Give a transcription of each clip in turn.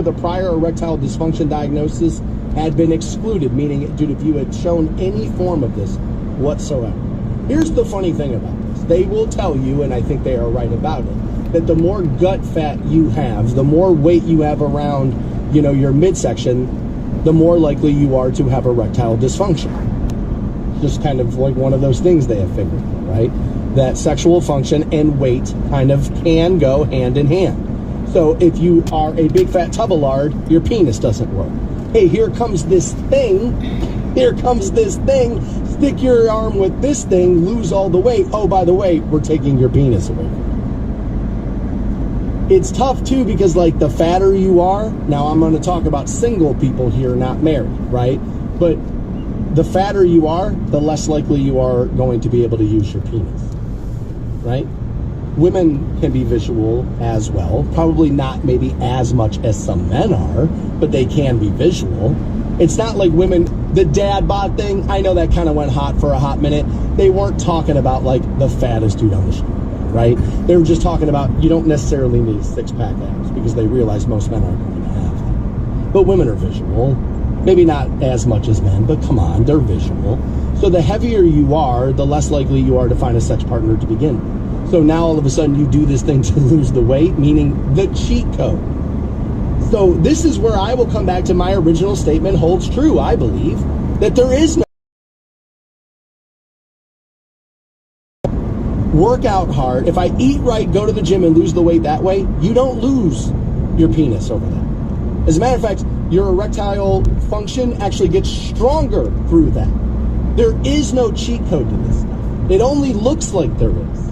with a prior erectile dysfunction diagnosis had been excluded, meaning if you had shown any form of this whatsoever. Here's the funny thing about this. They will tell you, and I think they are right about it, that the more gut fat you have, the more weight you have around, your midsection, the more likely you are to have erectile dysfunction. Just kind of like one of those things they have figured out, right? That sexual function and weight kind of can go hand in hand. So if you are a big fat tub of lard, your penis doesn't work. Hey, here comes this thing. Stick your arm with this thing, lose all the weight. Oh, by the way, we're taking your penis away. It's tough too because the fatter you are, now I'm going to talk about single people here, not married, right? But the fatter you are, the less likely you are going to be able to use your penis, right? Women can be visual as well. Probably not maybe as much as some men are, but they can be visual. It's not like women, the dad bod thing, I know that kind of went hot for a hot minute. They weren't talking about the fattest dude on the street, right? They were just talking about you don't necessarily need six-pack abs because they realize most men aren't going to have that. But women are visual. Maybe not as much as men, but come on, they're visual. So the heavier you are, the less likely you are to find a sex partner to begin with. So now all of a sudden you do this thing to lose the weight, meaning the cheat code. So this is where I will come back to my original statement holds true, I believe, that there is no work out hard. If I eat right, go to the gym and lose the weight that way, you don't lose your penis over that. As a matter of fact, your erectile function actually gets stronger through that. There is no cheat code to this stuff. It only looks like there is.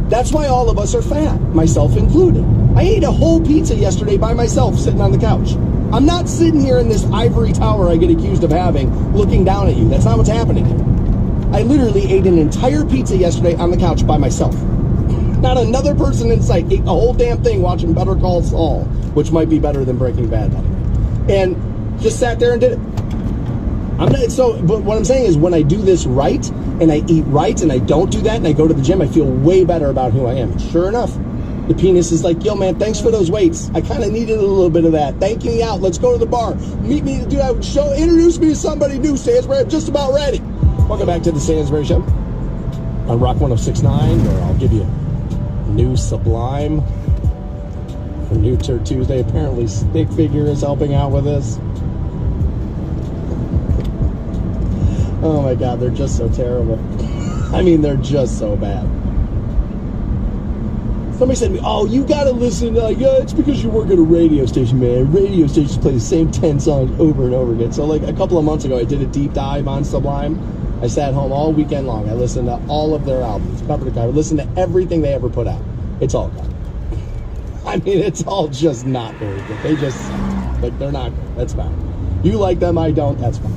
That's why all of us are fat, myself included. I ate a whole pizza yesterday by myself sitting on the couch. I'm not sitting here in this ivory tower I get accused of having, looking down at you. That's not what's happening here. I literally ate an entire pizza yesterday on the couch by myself. Not another person in sight. Ate a whole damn thing watching Better Call Saul, which might be better than Breaking Bad, by the way. And just sat there and did it. But what I'm saying is when I do this right, and I eat right, and I don't do that, and I go to the gym, I feel way better about who I am. And sure enough, the penis is like, yo, man, thanks for those weights. I kind of needed a little bit of that. Thank me out. Let's go to the bar. Meet me, introduce me to somebody new, Stansbury. I'm just about ready. Welcome back to the Stansbury Show on Rock 106.9, where I'll give you new Sublime for New Turd Tuesday. Apparently, Stick Figure is helping out with this. Oh my God, they're just so terrible. I mean, they're just so bad. Somebody said to me, oh, you gotta listen, it's because you work at a radio station, man. Radio stations play the same 10 songs over and over again. So a couple of months ago, I did a deep dive on Sublime. I sat home all weekend long. I listened to all of their albums, cover to cover. Listened to everything they ever put out. It's all garbage. I mean, it's all just not very good. They just, they're not good. That's fine. You like them, I don't, that's fine.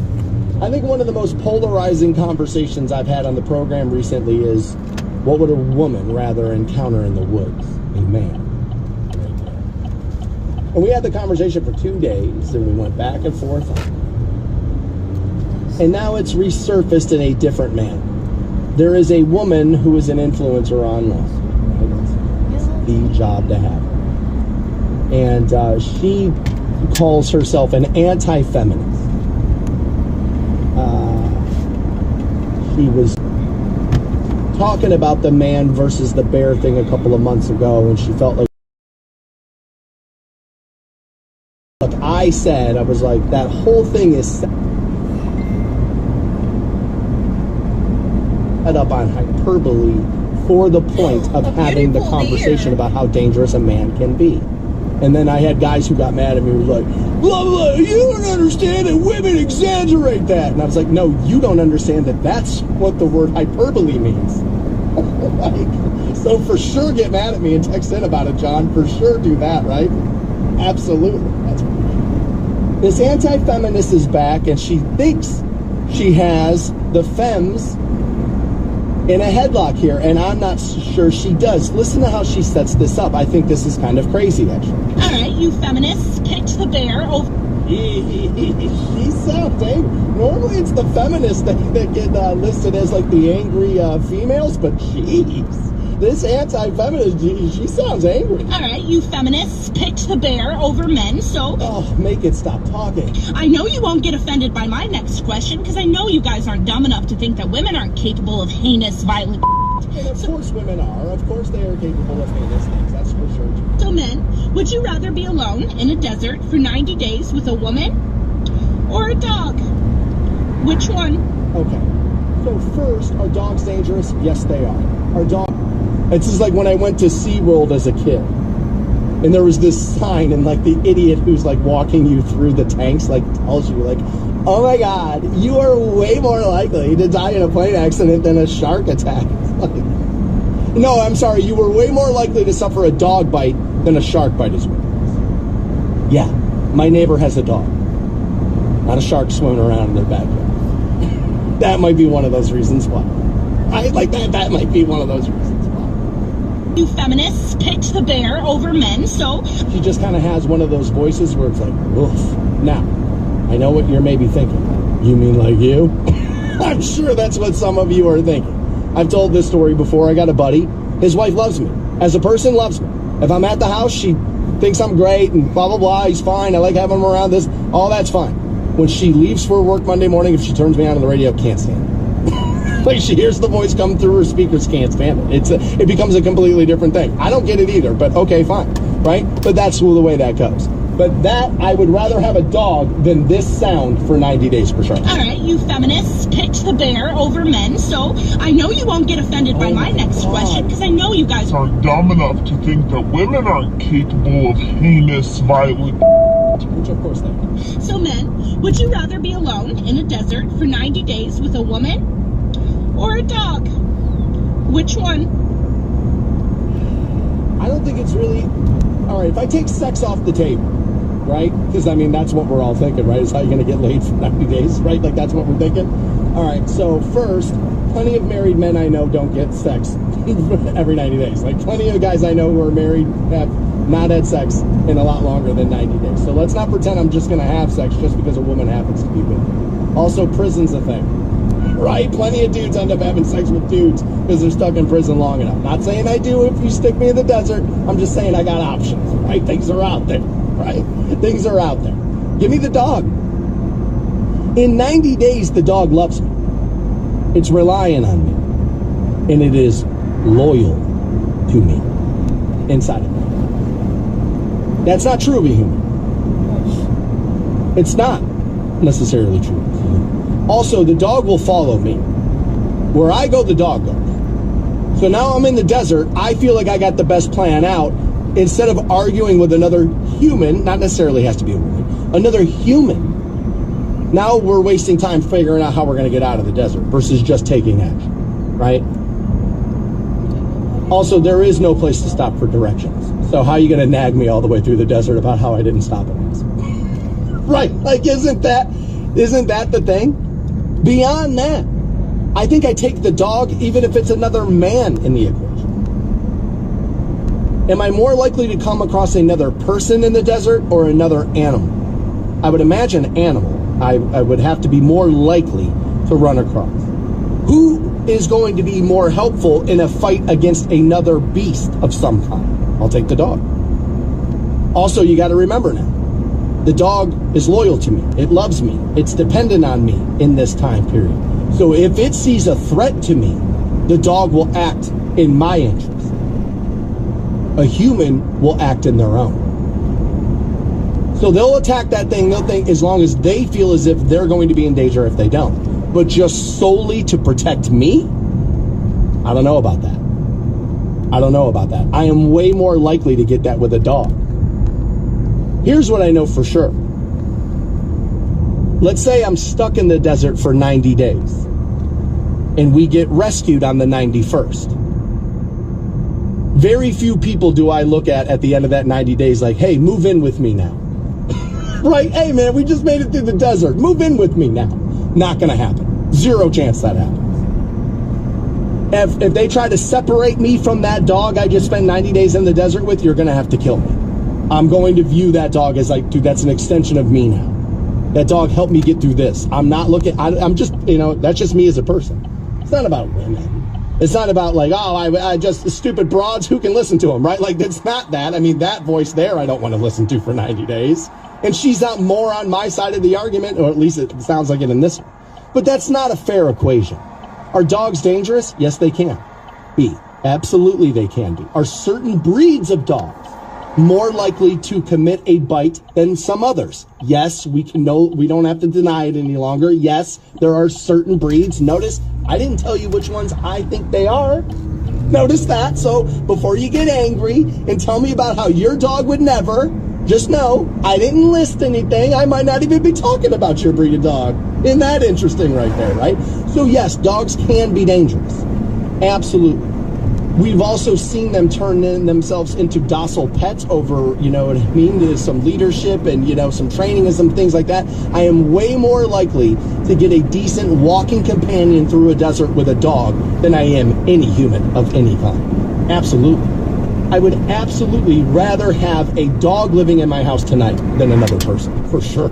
I think one of the most polarizing conversations I've had on the program recently is, what would a woman rather encounter in the woods? A man. Right there. And we had the conversation for 2 days, and we went back and forth on it. And now it's resurfaced in a different manner. There is a woman who is an influencer online. Right? It's the job to have. And she calls herself an anti-feminist. She was talking about the man versus the bear thing a couple of months ago, and she felt like, look, I was like, that whole thing is set up on hyperbole for the point of having the conversation about how dangerous a man can be. And then I had guys who got mad at me who were like, blah, blah, you don't understand that women exaggerate that. And I was like, no, you don't understand that that's what the word hyperbole means. So for sure get mad at me and text in about it, John. For sure do that, right? Absolutely. That's right. This anti-feminist is back, and she thinks she has the femmes in a headlock here, and I'm not sure she does. Listen to how she sets this up. I think this is kind of crazy, actually. All right, you feminists, kicked the bear over. She's soft, eh? Normally it's the feminists that get listed as the angry females, but jeez. This anti-feminist, she sounds angry. All right, you feminists picked the bear over men, so... Oh, make it stop talking. I know you won't get offended by my next question, because I know you guys aren't dumb enough to think that women aren't capable of heinous, violent... And of course women are. Of course they are capable of heinous things. That's for sure. So men, would you rather be alone in a desert for 90 days with a woman or a dog? Which one? Okay. So first, are dogs dangerous? Yes, they are. Are dogs... It's just like when I went to SeaWorld as a kid. And there was this sign, and like the idiot who's like walking you through the tanks like tells you like, oh my God, you are way more likely to die in a plane accident than a shark attack. Like, no, I'm sorry, you were way more likely to suffer a dog bite than a shark bite as well. Yeah, my neighbor has a dog. Not a shark swimming around in their backyard. That might be one of those reasons why. Right? Like that might be one of those reasons why. You feminists picked the bear over men, so... She just kind of has one of those voices where it's like, oof. Now, I know what you're maybe thinking. You mean like you? I'm sure that's what some of you are thinking. I've told this story before. I got a buddy. His wife loves me. As a person, loves me. If I'm at the house, she thinks I'm great and blah, blah, blah. He's fine. I like having him around this. All that's fine. When she leaves for work Monday morning, if she turns me on the radio, can't stand it. Like she hears the voice come through her speakers, can't stand it. It becomes a completely different thing. I don't get it either, but okay, fine, right? But that's the way that goes. But that, I would rather have a dog than this sound for 90 days for sure. All right, you feminists picked the bear over men, so I know you won't get offended by my next question, because I know you guys are dumb enough to think that women aren't capable of heinous, violent... Which of course they are. So men, would you rather be alone in a desert for 90 days with a woman or a dog? Which one? I don't think it's really... All right, if I take sex off the table, right? Because, I mean, that's what we're all thinking, right? Is how you're going to get laid for 90 days, right? Like, that's what we're thinking. All right, so first, plenty of married men I know don't get sex every 90 days. Like, plenty of guys I know who are married have not had sex in a lot longer than 90 days. So let's not pretend I'm just going to have sex just because a woman happens to be with me. Also, prison's a thing, right? Plenty of dudes end up having sex with dudes because they're stuck in prison long enough. Not saying I do if you stick me in the desert. I'm just saying I got options, right? Things are out there, right? Things are out there. Give me the dog. In 90 days, the dog loves me. It's relying on me. And it is loyal to me inside of me. That's not true of a human. It's not necessarily true. Also, the dog will follow me. Where I go, the dog goes. So now I'm in the desert. I feel like I got the best plan out. Instead of arguing with another human, not necessarily has to be a woman, another human, now we're wasting time figuring out how we're going to get out of the desert versus just taking action, right? Also, there is no place to stop for directions. So how are you going to nag me all the way through the desert about how I didn't stop at once? Right? Like, isn't that the thing? Beyond that, I think I take the dog even if it's another man in the equation. Am I more likely to come across another person in the desert or another animal? I would imagine animal. I would have to be more likely to run across. Who is going to be more helpful in a fight against another beast of some kind? I'll take the dog. Also, you got to remember now, the dog is loyal to me. It loves me. It's dependent on me in this time period. So if it sees a threat to me, the dog will act in my interest. A human will act in their own. So they'll attack that thing, they'll think as long as they feel as if they're going to be in danger if they don't. But just solely to protect me? I don't know about that. I don't know about that. I am way more likely to get that with a dog. Here's what I know for sure. Let's say I'm stuck in the desert for 90 days and we get rescued on the 91st. Very few people do I look at the end of that 90 days like, hey, move in with me now. Right? Hey, man, we just made it through the desert. Move in with me now. Not going to happen. Zero chance that happens. If they try to separate me from that dog I just spent 90 days in the desert with, you're going to have to kill me. I'm going to view that dog as like, dude, that's an extension of me now. That dog helped me get through this. I'm not looking, I'm just, that's just me as a person. It's not about women. It's not about like, oh, I just stupid broads, who can listen to them, right? Like, it's not that. I mean, that voice there I don't want to listen to for 90 days. And she's not more on my side of the argument, or at least it sounds like it in this one. But that's not a fair equation. Are dogs dangerous? Yes, they can be. Absolutely they can be. Are certain breeds of dogs more likely to commit a bite than some others? Yes, we don't have to deny it any longer. Yes, there are certain breeds. Notice, I didn't tell you which ones I think they are. Notice that. So before you get angry and tell me about how your dog would never, just know I didn't list anything. I might not even be talking about your breed of dog. Isn't that interesting right there, right? So yes, dogs can be dangerous. Absolutely. We've also seen them turn themselves into docile pets over, you know what I mean, there's some leadership and, you know, some training and some things like that. I am way more likely to get a decent walking companion through a desert with a dog than I am any human of any kind. Absolutely. I would absolutely rather have a dog living in my house tonight than another person, for sure.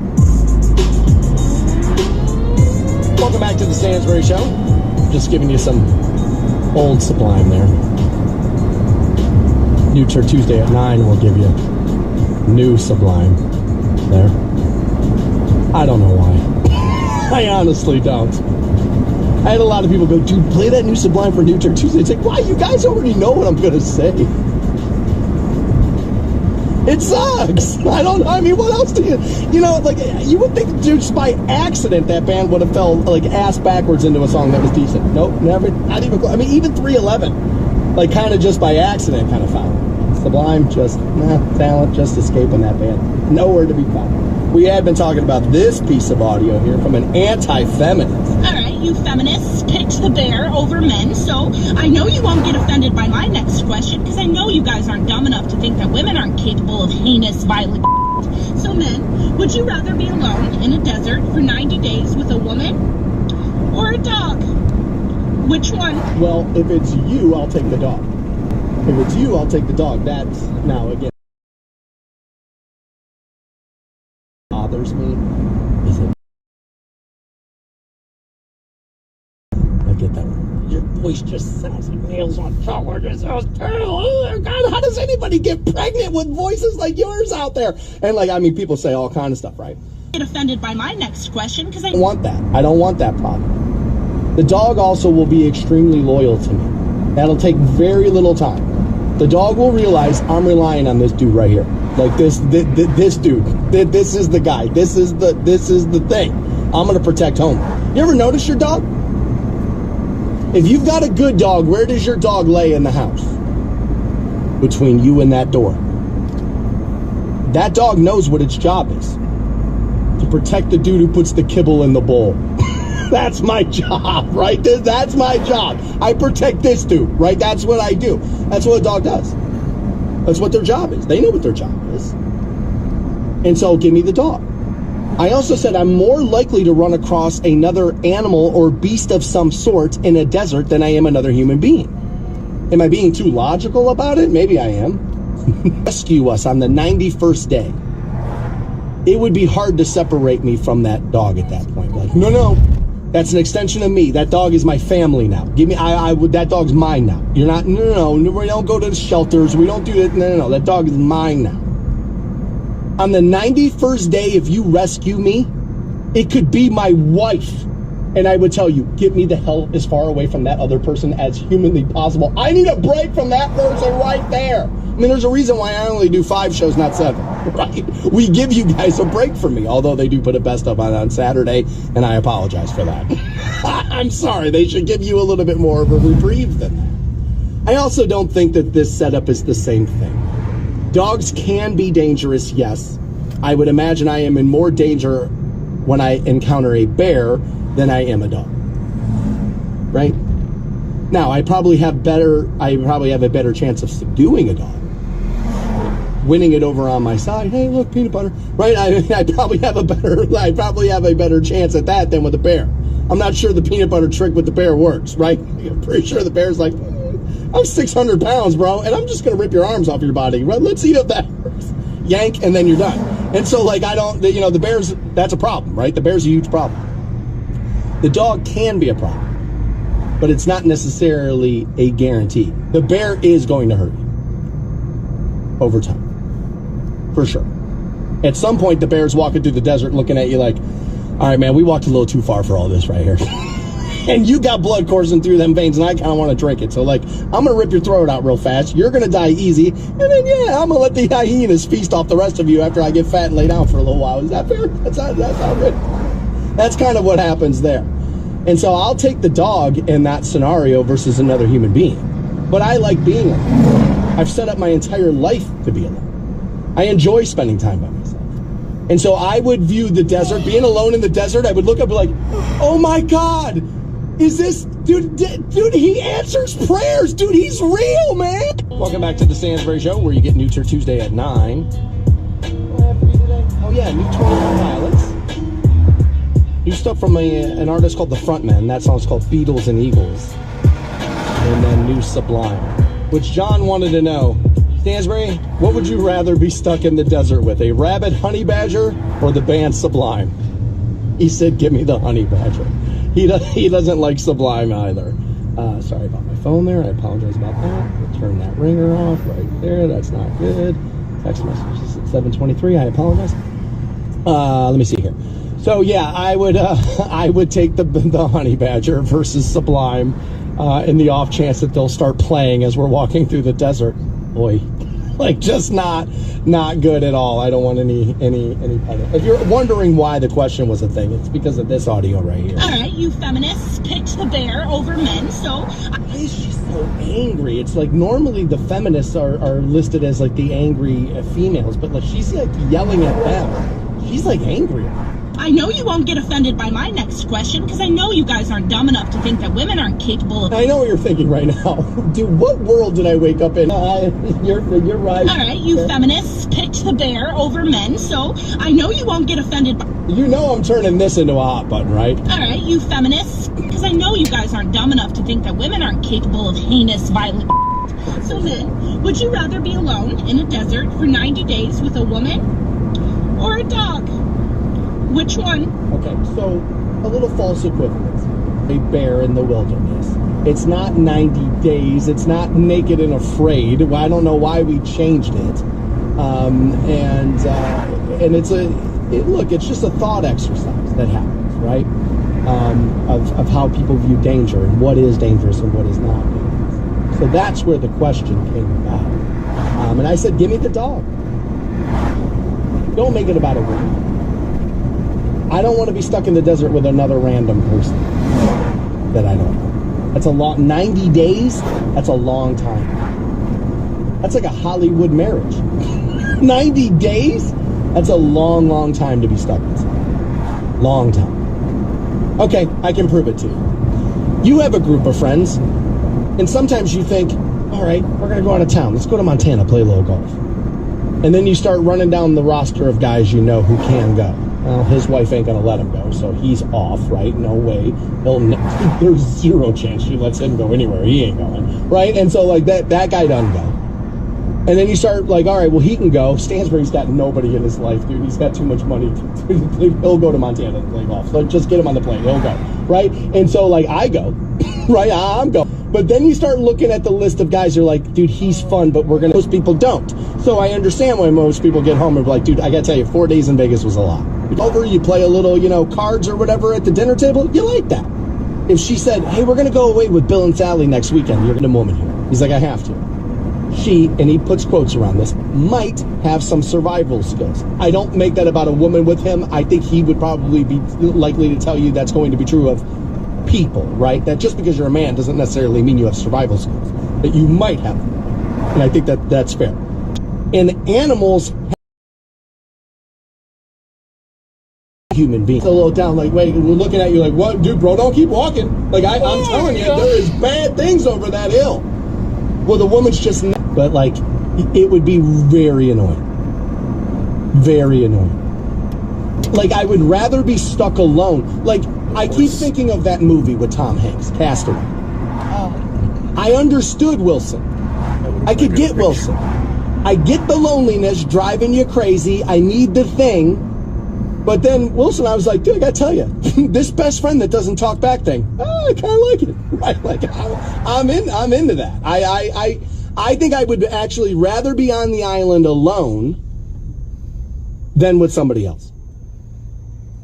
Welcome back to the Stansbury Show. Just giving you some old Sublime there. New Tour Tuesday at 9 will give you new Sublime there. I don't know why. I honestly don't. I had a lot of people go, dude, play that new Sublime for New Tour Tuesday. It's like, why? You guys already know what I'm going to say. It sucks. I don't know. I mean, what else do you know, like, you would think just by accident that band would have fell, like, ass backwards into a song that was decent. Nope, never, not even close. I mean, even 311, like, kind of just by accident kind of found. Sublime, just, talent, just escaping that band. Nowhere to be found. We had been talking about this piece of audio here from an anti-feminist. All right, you feminists picked the bear over men, so I know you won't get offended by my next question, because I know you guys aren't dumb enough to think that women aren't capable of heinous, violent. So men, would you rather be alone in a desert for 90 days with a woman or a dog? Which one? Well, if it's you, I'll take the dog. If it's you, I'll take the dog. That's, now again, bothers me is it, I get that. Your voice just sounds like nails on chalkboard. It sounds terrible. Oh God, how does anybody get pregnant with voices like yours out there? And like, I mean, people say all kind of stuff, right? Get offended by my next question because I don't want that. I don't want that problem. The dog also will be extremely loyal to me. That'll take very little time. The dog will realize I'm relying on this dude right here. Like this dude. This is the guy. This is the thing. I'm gonna protect home. You ever notice your dog? If you've got a good dog, where does your dog lay in the house? Between you and that door. That dog knows what its job is. To protect the dude who puts the kibble in the bowl. That's my job, right? That's my job. I protect this dude, right? That's what I do. That's what a dog does. That's what their job is. They know what their job is. And so give me the dog. I also said I'm more likely to run across another animal or beast of some sort in a desert than I am another human being. Am I being too logical about it? Maybe I am. Rescue us on the 91st day. It would be hard to separate me from that dog at that point. Like, no. That's an extension of me. That dog is my family now. Give me, that dog's mine now. You're not, no. We don't go to the shelters. We don't do that. No. That dog is mine now. On the 91st day, if you rescue me, it could be my wife. And I would tell you, get me the hell as far away from that other person as humanly possible. I need a break from that person right there. I mean, there's a reason why I only do 5 shows, not 7, right? We give you guys a break from me, although they do put a best of on Saturday, and I apologize for that. I'm sorry, they should give you a little bit more of a reprieve than that. I also don't think that this setup is the same thing. Dogs can be dangerous, yes. I would imagine I am in more danger when I encounter a bear than I am a dog, right? Now, I probably have a better chance of subduing a dog, winning it over on my side. Hey, look, peanut butter, right? I probably have a better chance at that than with a bear. I'm not sure the peanut butter trick with the bear works, right? I'm pretty sure the bear's like, I'm 600 pounds, bro, and I'm just gonna rip your arms off your body, right? Let's see if that works. Yank, and then you're done. And so, like, the bear's, that's a problem, right? The bear's a huge problem. The dog can be a problem. but it's not necessarily a guarantee. The bear is going to hurt you over time, for sure. At some point, the bear's walking through the desert looking at you like, all right, man, we walked a little too far for all this right here. And you got blood coursing through them veins, and I kind of want to drink it. So, like, I'm going to rip your throat out real fast. You're going to die easy. And then, yeah, I'm going to let the hyenas feast off the rest of you after I get fat and lay down for a little while. Is that fair? That's how good. That's kind of what happens there. And so I'll take the dog in that scenario versus another human being. But I like being alone. I've set up my entire life to be alone. I enjoy spending time by myself. And so I would view the desert, being alone in the desert, I would look up and be like, oh my God, is this, dude, he answers prayers. Dude, he's real, man. Welcome back to the Stansbury Show, where you get New Tour Tuesday at 9. What I have for you today? Oh yeah, new 21 Pilots. New stuff from an artist called The Frontmen. That song's called Beatles and Eagles. And then new Sublime, which John wanted to know. Stansbury, what would you rather be stuck in the desert with, a rabid honey badger or the band Sublime? He said, give me the honey badger. He doesn't like Sublime either. Sorry about my phone there. I apologize about that. We'll turn that ringer off right there. That's not good. Text messages at 7:23. I apologize. Let me see here. So yeah, I would take the honey badger versus Sublime in the off chance that they'll start playing as we're walking through the desert. Boy, like just not good at all. I don't want any part of it. If you're wondering why the question was a thing, it's because of this audio right here. All right, you feminists picked the bear over men, so... Why is she so angry? It's like normally the feminists are listed as like the angry females, but like she's like yelling at them. She's like angry at them. I know you won't get offended by my next question, because I know you guys aren't dumb enough to think that women aren't capable of... I know what you're thinking right now. Dude, what world did I wake up in? You're right. All right, you feminists picked the bear over men, so I know you won't get offended by... You know I'm turning this into a hot button, right? All right, you feminists, because I know you guys aren't dumb enough to think that women aren't capable of heinous, violent... So then, would you rather be alone in a desert for 90 days with a woman or a dog? Which one? Okay, so a little false equivalence. A bear in the wilderness. It's not 90 days. It's not naked and afraid. I don't know why we changed it. And it's it's just a thought exercise that happens, right? Of how people view danger and what is dangerous and what is not dangerous. So that's where the question came about. And I said, give me the dog. Don't make it about a woman. I don't want to be stuck in the desert with another random person that I don't know. That's a long, 90 days, that's a long time. That's like a Hollywood marriage. 90 days? That's a long, long time to be stuck in something. Long time. Okay, I can prove it to you. You have a group of friends, and sometimes you think, all right, we're going to go out of town. Let's go to Montana, play a little golf. And then you start running down the roster of guys you know who can go. Well, his wife ain't gonna let him go, so he's off, right? No way. There's zero chance she lets him go anywhere. He ain't going, right? And so, like, that guy doesn't go. And then you start, like, all right, well, he can go. Stansbury's got nobody in his life, dude. He's got too much money. He'll go to Montana to play golf. So just get him on the plane. He'll go, right? And so, like, I go, right? I'm going. But then you start looking at the list of guys who are like, dude, he's fun, but most people don't. So I understand why most people get home and be like, dude, I gotta tell you, 4 days in Vegas was a lot. Over, you play a little, cards or whatever at the dinner table, you like that. If she said, hey, we're going to go away with Bill and Sally next weekend, you're going to moment here. He's like, I have to. She, and he puts quotes around this, might have some survival skills. I don't make that about a woman with him. I think he would probably be likely to tell you that's going to be true of people, right? That just because you're a man doesn't necessarily mean you have survival skills. That you might have them. And I think that's fair. And animals... human being. It's a little down, like, wait, we're looking at you like, what, dude, bro, don't keep walking. Like, I'm telling you, there is bad things over that hill. Well, the woman's just not, but like, it would be very annoying. Very annoying. Like, I would rather be stuck alone. Like, I keep thinking of that movie with Tom Hanks, Castaway. I understood Wilson. I could get Wilson. I get the loneliness driving you crazy. I need the thing. But then Wilson, I was like, dude, I gotta tell you, this best friend that doesn't talk back thing, I kind of like it, right? Like, I'm into that. I think I would actually rather be on the island alone than with somebody else.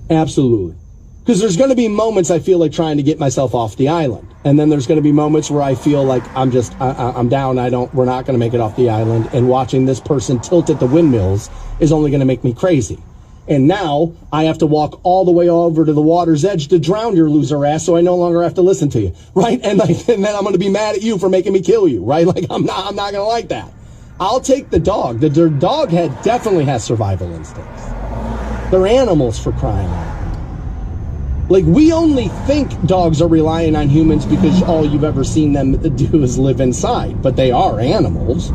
Absolutely. Because there's going to be moments I feel like trying to get myself off the island. And then there's going to be moments where I feel like I'm down. We're not going to make it off the island. And watching this person tilt at the windmills is only going to make me crazy. And now I have to walk all the way over to the water's edge to drown your loser ass, so I no longer have to listen to you, right? And then I'm going to be mad at you for making me kill you, right? Like I'm not going to like that. I'll take the dog. The dog definitely has survival instincts. They're animals, for crying out loud. Like, we only think dogs are relying on humans because all you've ever seen them do is live inside, but they are animals,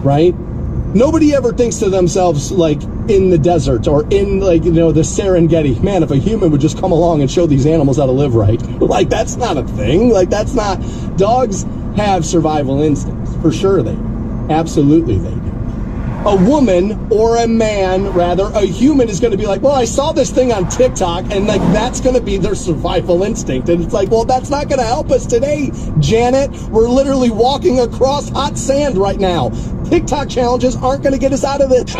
right? Nobody ever thinks to themselves, like, in the desert or in, like, the Serengeti, man, if a human would just come along and show these animals how to live right. Like, that's not a thing. Like, that's not... Dogs have survival instincts. For sure they do. Absolutely they do. A woman, or a man, rather, a human is going to be like, well, I saw this thing on TikTok, and, like, that's going to be their survival instinct. And it's like, well, that's not going to help us today, Janet. We're literally walking across hot sand right now. TikTok challenges aren't going to get us out of this. Did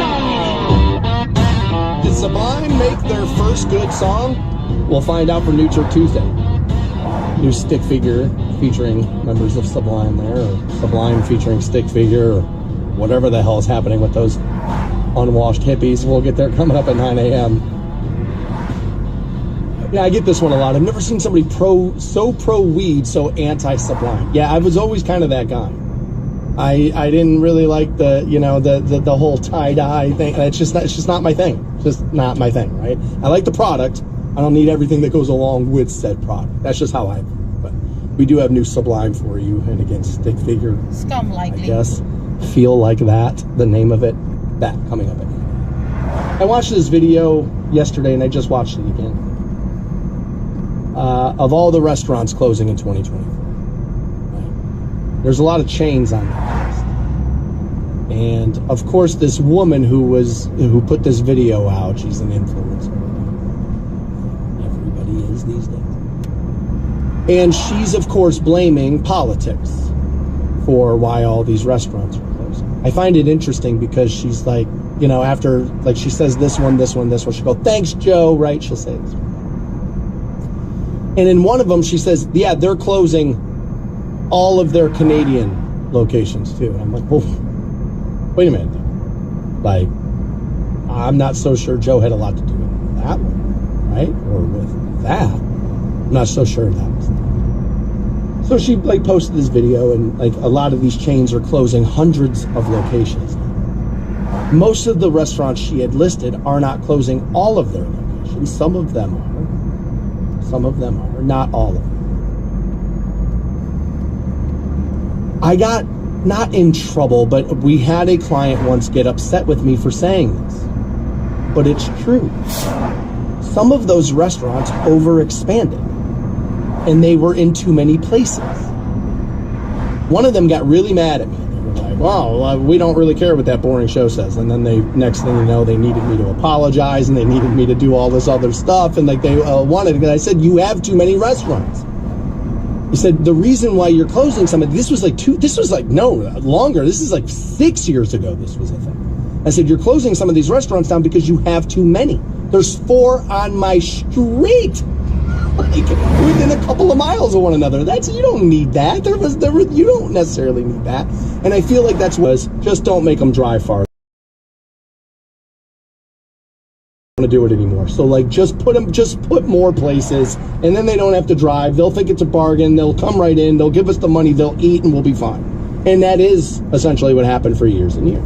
Sublime make their first good song? We'll find out for New Tour Tuesday. New stick figure featuring members of Sublime there, or Sublime featuring stick figure, or whatever the hell is happening with those unwashed hippies. We'll get there coming up at 9 a.m. Yeah, I get this one a lot. I've never seen somebody so pro-weed, so anti-Sublime. Yeah, I was always kind of that guy. I didn't really like the whole tie-dye thing. It's just not my thing. It's just not my thing, right? I like the product. I don't need everything that goes along with said product. That's just how I feel. But we do have new Sublime for you. And again, stick figure. Scum likely. I guess. Feel Like That, the name of it. That coming up at 9. I watched this video yesterday, and I just watched it again. Of all the restaurants closing in 2024. Right? There's a lot of chains on that list. And of course, this woman who put this video out, she's an influencer. Everybody is these days. And she's, of course, blaming politics for why all these restaurants are closing. I find it interesting because she's like, after, like, she says this one, she'll go, thanks, Joe, right? She'll say this one. And in one of them, she says, yeah, they're closing all of their Canadian locations, too. And I'm like, well, wait a minute, though. Like, I'm not so sure Joe had a lot to do with that one, right? Or with that. I'm not so sure that was that. So she, like, posted this video, and, like, a lot of these chains are closing hundreds of locations. Most of the restaurants she had listed are not closing all of their locations. Some of them are. Not all of them. I got, not in trouble, but we had a client once get upset with me for saying this. But it's true. Some of those restaurants overexpanded. And they were in too many places. One of them got really mad at me. They were like, wow, we don't really care what that boring show says. And then next thing you know, they needed me to apologize, and they needed me to do all this other stuff. And like they wanted it. And I said, you have too many restaurants. He said, the reason why you're closing some of this was like longer. This is like 6 years ago this was a thing. I said, you're closing some of these restaurants down because you have too many. There's 4 on my street. Like, within a couple of miles of one another. You don't need that. You don't necessarily need that. And I feel like that's what just don't make them drive far. I don't want to do it anymore. So like, just put more places, and then they don't have to drive. They'll think it's a bargain. They'll come right in. They'll give us the money. They'll eat, and we'll be fine. And that is essentially what happened for years and years.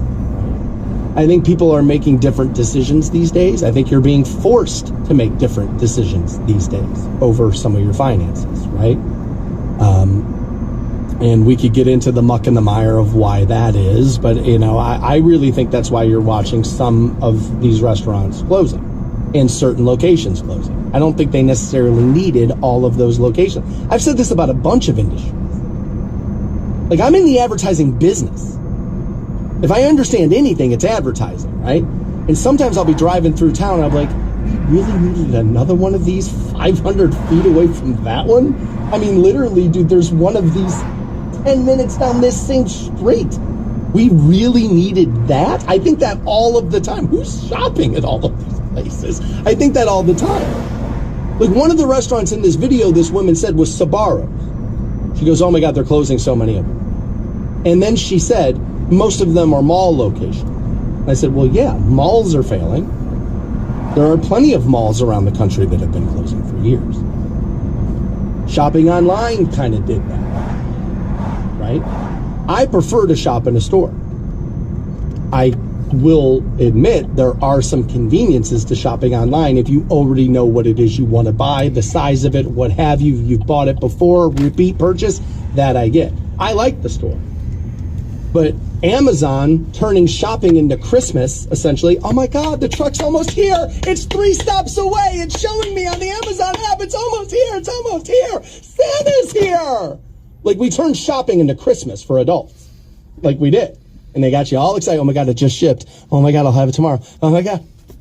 I think people are making different decisions these days. I think you're being forced to make different decisions these days over some of your finances, right? And we could get into the muck and the mire of why that is, but I really think that's why you're watching some of these restaurants closing and certain locations closing. I don't think they necessarily needed all of those locations. I've said this about a bunch of industries. Like, I'm in the advertising business. If I understand anything, it's advertising, right? And sometimes I'll be driving through town and I'll be like, really needed another one of these 500 feet away from that one? I mean, literally, dude, there's one of these 10 minutes down this same street. We really needed that? I think that all of the time. Who's shopping at all of these places? I think that all the time. Like, one of the restaurants in this video, this woman said was Sbarro. She goes, oh my God, they're closing so many of them. And then she said, most of them are mall locations. I said, well, yeah, malls are failing. There are plenty of malls around the country that have been closing for years. Shopping online kind of did that, right? I prefer to shop in a store. I will admit there are some conveniences to shopping online if you already know what it is you want to buy, the size of it, what have you. You've bought it before, repeat purchase, that I get. I like the store. But Amazon turning shopping into Christmas, essentially. Oh my God, the truck's almost here. It's 3 stops away. It's showing me on the Amazon app. It's almost here. It's almost here. Santa's here. Like, we turned shopping into Christmas for adults. Like we did. And they got you all excited. Oh my God, it just shipped. Oh my God, I'll have it tomorrow. Oh my God.